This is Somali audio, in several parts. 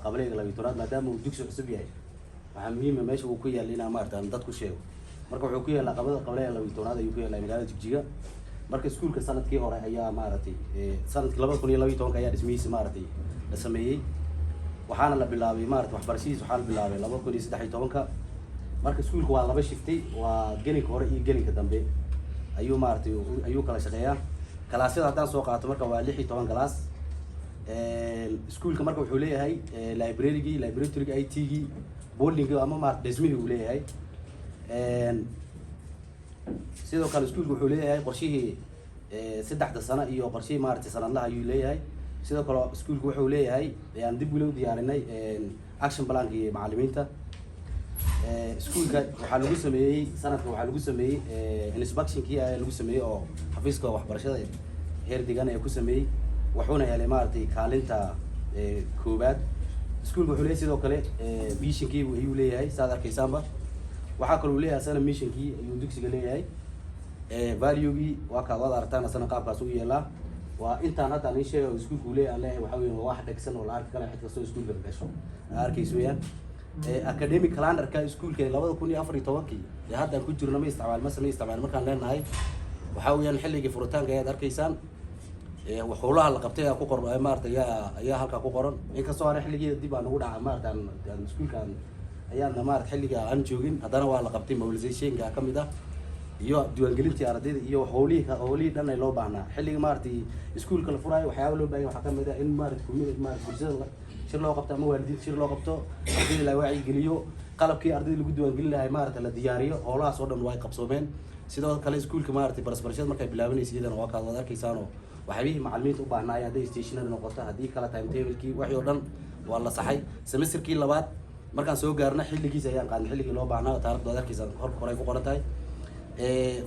قبلي لو يتورد ما دام ودكس عصب yahay waxa muhiim ah meesha uu ku yaal inaa maartaan dad ku sheego marka wuxuu ku yaal qableey laba yitoonaad ayuu ku yaal magaalada Jigjiga marka iskuulka sanadkii hore ayaa maartay sanadkii 2012 ayaa dhismihiisa maartay la sameeyay waxaana la bilaabay maartay waxbarashadiisa waxaa la bilaabay 2013 marka iskuulku waa laba shiftay waa gelinka hore iyo gelinka dambe ayuu maartay ayuu kala shaqeeyaa kalaasyada hadaan soo qaato marka waa 16 kalaas iskuulka marka wuxuu leeyahay library IT-gi boarding ama maartay dhismihi uu leeyahay sidoo kale iskuulku wuxuu leeyahay qorshihii 3 sano iyo qorshihii maartay sanadlaha ayuu leeyahay sidoo kale iskuulku wuxuu leeyahay aan dib u diyaarinay action plan-kii macallimiinta iskuulka waxaa lagu sameeyay sanadka waxaa lagu sameeyay inspection-kii ayaa lagu sameeyay oo xafiiska waxbarashada heer deegaan ay ku sameeyay wuxuuna helay maartay kaalinta koobaad iskuulku wuxuu leeyahay sidoo kale mission-kii ayuu leeyahay saad arkaysaanba waxaa kale uu leeyahay sana mission-kii ayuu dugsiga leeyahay value-gii waa ka wada aragtaan sana qaabkaas u yeelaa waa intaan hadda aan sheegay iskuulku leeyahay waxa weeye wax dhagsan oo la arki karo xid kasta iskuulka gasho arkayso weeyaan academic calendar-ka iskuulka 2014 ee hadda ku jirno ma isticmaal markaan leenahay waxa weeyaan xilligii furitaanka ayaad arkaysaan waxoolaha la qabtay ku qoran maartay ayaa halka ku qoran inkastoo hore xilligii dib aan ugu dhacay maartaan iskuulkan ayaan maartay xilliga aan joogin haddana waa la qabtay mobilization-ka kamid ah iyo diiwaangelintii ardayda iyo howlihii dhan ay loo baahnaa xilliga maartay iskuulka la furayo waxyaabo loo baahan waxa kamid ah in maartay bulshada shir loo qabto ama waalidiin shir loo qabto ardayda la wacyi geliyo qalabkii ardayda lagu diiwaangelin lahaa maartay la diyaariyo howlahaas oo dhan way qabsoomeen sidoo kale iskuulka maartay barashada markay bilaabanayso iyadana waa ka wada arkaysaano waxaabihii macallimiinta u baahnaa hadday stationary noqoto haddii kala timetable-kii wixii oo dhan waa la saxay semesterkii labaad markaan soo gaarna xilligiisa ayaan qaadnay xilligii loo baahnaa taariikhda aad arkaysaan hore ay ku qoran tahay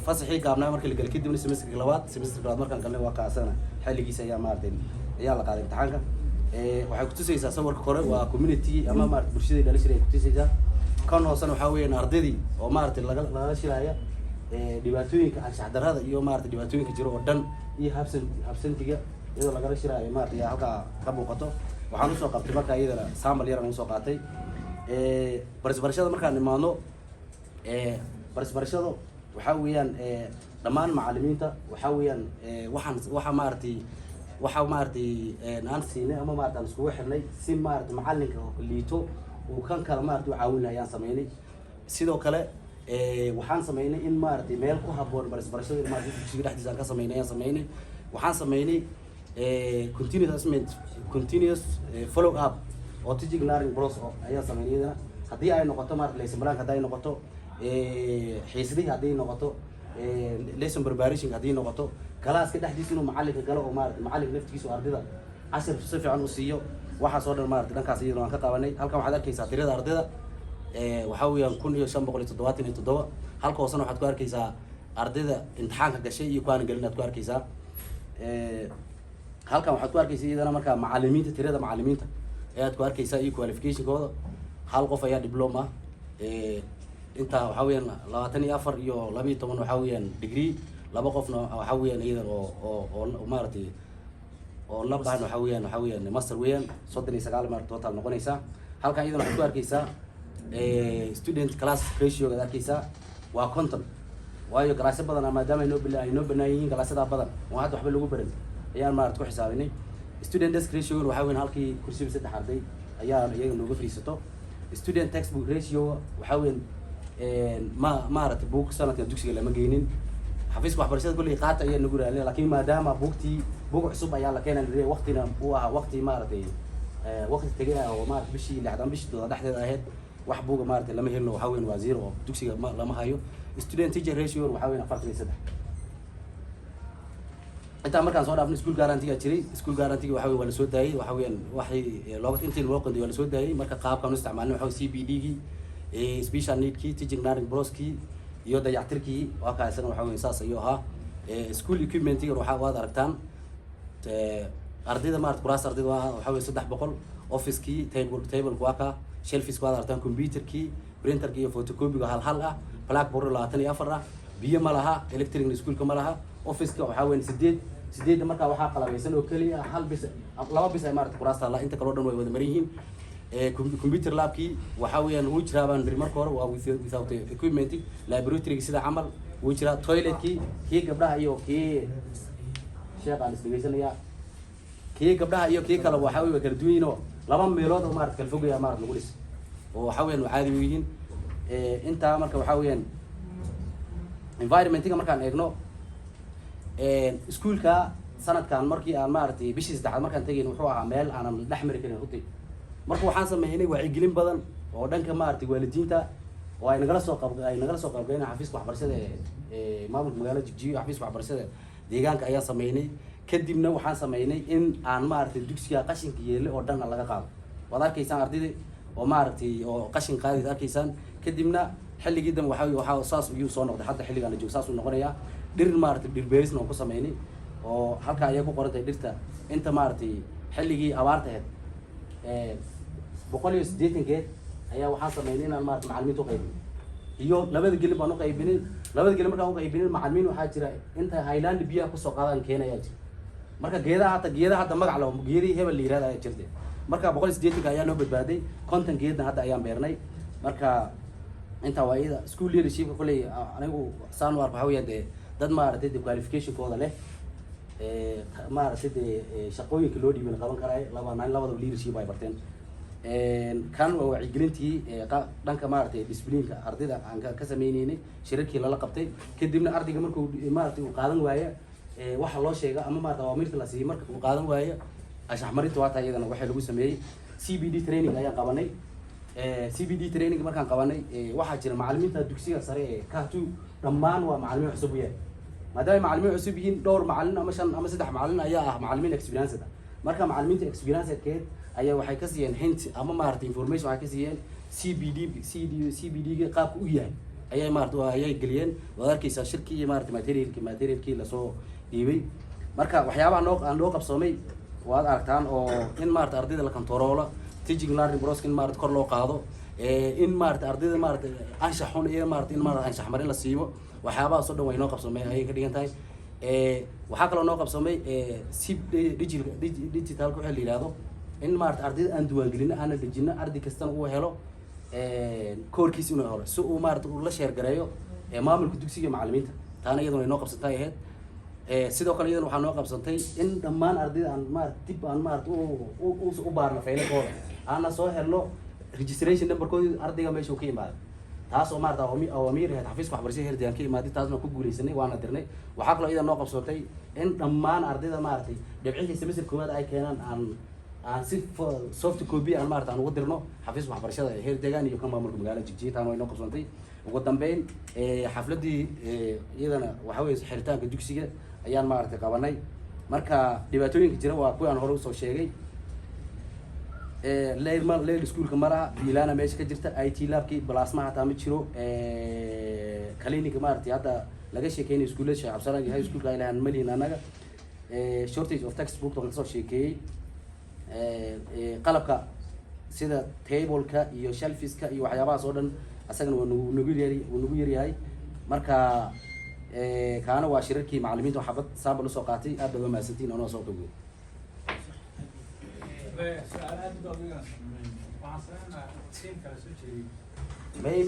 fasaxii gaabnaa markii la galay kadibna semesterkii labaad markaan galnay waa kaasana xilligiisa ayaa maartay ayaa la qaaday imtixaanka waxay ku tusaysaa sawirka hore waa community ama maartay bulshada dhalashada ay ku tusaysaa kan hoosena waxaa weeyaan ardaydii oo maartay laga shiraya dhibaatooyinka anshax darrada iyo maartay dhibaatooyinka jira oo dhan iyo habsantiga iyadoo lagala shiraayo maartay halkaa ka muuqato waxaan usoo qabtay markaa iyadana sample yar aan usoo qaatay barashada markaan imaano barashada waxaa weeyaan dhammaan macallimiinta waxaa weeyaan waxa maartay aan siinay ama maartay aan iskugu xirnay si maartay macallinka liito uu kan kale maartay u caawin ayaan sameynay sidoo kale waxaan sameynay in maartay meel ku habboon barashada maartay dugsiga dhexdiisa aan ka sameynay waxaan sameynay continuous follow up oo teaching learning process ayaa sameynay iyadana haddii ay noqoto maartay lesson plan haddii ay noqoto xiisadii haddii noqoto lesson preparation haddii noqoto kalaaska dhexdiisa inuu macallinka galo oo maartay macallinka naftigiisa ardayda cashir si fiican u siiyo waxaas oo dhan maartay dhankaas iyadana waan ka qabanay halkan waxaad arkaysaa tirada ardayda waxaa weeyaan 1577 halka hoosena waxaad ku arkaysaa ardayda imtixaanka gashay iyo kuwaan galin aad ku arkaysaa halkan waxaad ku arkaysaa iyadana markaa macallimiinta tirada macallimiinta ayaad ku arkaysaa iyo qualification-kooda hal qof ayaa diploma inta waxaa weeyaan 24 iyo 12 waxaa weeyaan degree laba qofna waxaa weeyaan iyadan oo maartay oo la baahan waxaa weeyaan master weeyaan 39 mar total noqonaysa halkan iyadana waxaad ku arkaysaa student class ratio-ga aad arkaysaa waa 50 waayo galaasyo badan maadaama ay noo bannaan yihiin galaasyada badan oo hadda waxba lagu baran ayaan maartay ku xisaabinay student desk ratio-ga waxaa weeyaan halkii kursiga 3 arday ayaa iyaga nooga fariisato student textbook ratio waxaa weeyaan maartay buug sanadkan dugsiga lama geynin xafiiska waxbarashada kulli qaata ayaa nagu raadinay laakiin maadaama buug cusub ayaa la keenay waqtina uu ahaa waqti maartay waqti tagay oo maartay bishii 6 bishii dhexdeeda ahayd wax buuga maartay lama helno waxaa weeyaan waa zero oo dugsiga lama hayo student teacher ratio waxaa weeyaan 43 inta markaan soo dhaafnay school guarantee jiray school guarantee waxa weeyaan la soo daayay waxa weeyaan waxay intii loo qanday la soo daayay marka qaabkan u isticmaalnay waxa CPD-gi special need-kii teaching learning process-kii iyo dayactirkii waa ka isna waxa weeyaan saas ayuu ahaa school equipment-iga waad aragtaan ardayda maartay kuraas ardayda waxa weeyaan 300 office-kii table waa ka shelf-is waad aragtaan computer-kii printer-kii iyo photocopy-ga hal ah blackboard 24 ah biyo ma laha electric school-ka ma laha office-ka waxa weeyaan 8 markaa waxaa qalabaysan oo kaliya hal bis laba bis ay maartay kuraasta la inta kale oo dhan way wada marin yihiin computer labkii waxa weeyaan wuu jiraa baan niri marka hore waa without equipment laboratory sida camal wuu jiraa toiletkii kii gabdhaha iyo kii sheekh aan isdhegeysanaya kii gabdhaha iyo kii kale waxa weey kala duwan yihiin laba meelood oo maarad kala fogaya maarad lagu dhis oo waxa weeyaan caadi u yihiin inta marka waxa weeyaan environment-ka markaan eegno iskuulka sanadkan markii aan maaragtay bishii saddexaad markaan tagayn wuxuu ahaa meel aanan dhex mari karin runtii marka waxaan sameynay wacyigelin badan oo dhanka maaragtay waalidiinta oo ay nagala soo qaybgaleen xafiiska waxbarashada maamulka magaalada Jigjiga xafiiska waxbarashada deegaanka ayaa sameynay kadibna waxaan sameynay in aan maaragtay dugsiga qashinka yeelo oo dhan laga qaado wada arkaysaan ardayda oo maaragtay oo qashin qaadid arkaysaan kadibna xilligii dan waxa saas uu soo noqday hadda xilligan la joogo saas uu noqonaya dhir maaragtay dhir beerisna oo ku sameynay oo halka ayaa ku qorantay dhirta inta maaragtay xilligii abaarta ahayd 180 geed ayaa waxaan sameynay inaan maaragtay macallimiinta u qaybin iyo labada gelin baan u qaybinin labada gelin markaan u qaybinin macallimiin waxaa jira inta Highland biyaha ku soo qaadaan keenaya jira marka geedaha hadda magac loo geedii hebel la yiraahdo ayaa jirtay marka 180 ayaa noo badbaaday konton geedna hadda ayaan beernay marka inta waayida school leadership kulay anigu saan war waxa weeyaan dad maaragtay qualification kooda leh maaragtay shaqooyinka loo dhiibin qaban karay labada leadership ay barteen kan waa wacyigelintii dhanka maaragtay discipline-ka ardayda aan ka sameeynay shirarkii lala qabtay kadibna ardayga markuu maaragtay uu qaadan waayo waxa loo sheega ama maaragtay awaamirta la siiyay marka uu qaadan waayo ashax marinta waa taa iyadana waxa lagu sameeyay CBD training ayaan qabanay CBD training markaan qabanay waxaa jira macallimiinta dugsiga sare ee K2 dhammaan waa macallimiin cusub yahay maadaama macallimiin cusub yihiin dhowr macallin ama 5 ama 3 macallin ayaa ah macallimiin experience marka macallimiinta experience keed ayaa waxay ka siiyeen hint ama maaragtay information waxay ka siiyeen CBD ga qaabka u yahay ayay maaragtay ayay galiyeen wada arkaysaa shirkii iyo maaragtay materialkii la soo dhiibay marka waxyaabaha noo qabsoomay waad aragtaan oo in maaragtay ardayda la kantaroolo teaching learning process in maaragtay kor loo qaado in maaragtay ardayda maaragtay anshax xun iyo maaragtay in maaragtay anshax marin la siibo waxyaabaha soo dhan way noo qabsoomay ayay ka dhigan tahay waxaa kaloo noo qabsoomay digital ku xil yiraahdo in maaragtay ardayda aan diiwaangelino aan dejino arday kastana uu helo koorkiis inuu helo si uu maaragtay uu la sheer gareeyo maamulka dugsiga macallimiinta taana iyadoo noo qabsatay ahayd sidoo kale iyadana waxaa noo qabsantay in dhammaan ardayda aan maaragtay dib aan maaragtay u baarno faylakooda aana soo helno registration numberkoodii ardayga meesha uu ka imaaday taas oo maaragtay awamiir ahayd xafiiska waxbarashada heer deegaan ka imaaday taasna ku guuleysanay waana dirnay waxaa kaloo iyadana noo qabsantay in dhammaan ardayda maaragtay dhibcihii semester koowaad ay keenaan aan si soft copy aan maaragtay aan ugu dirno xafiiska waxbarashada heer deegaan iyo kan maamulka magaalada Jigjiga taana way noo qabsantay ugu dambeyn xafladii iyadana waxa weeye xiritaanka dugsiga ayaan maaragtay qabanay marka dhibaatooyinka jira waa kuwa aan hore usoo sheegay leel iskuulka mara ilaana meesha ka jirta IT labkii plasma hataa ma jiro clinic maaragtay hadda laga sheekeynay iskuulada Sheekh Absalaan iyo high schoolka ilahan malin anaga shortage of textbook oo soo sheekeeyay qalabka sida table-ka iyo shelfiska iyo waxyaabahaas oo dhan asagana waa nagu yaryahay marka kaana waa shirarkii macallimiinta oo xabad saambal usoo qaatay aad baa mahadsantiin anoo soo qeybiyay may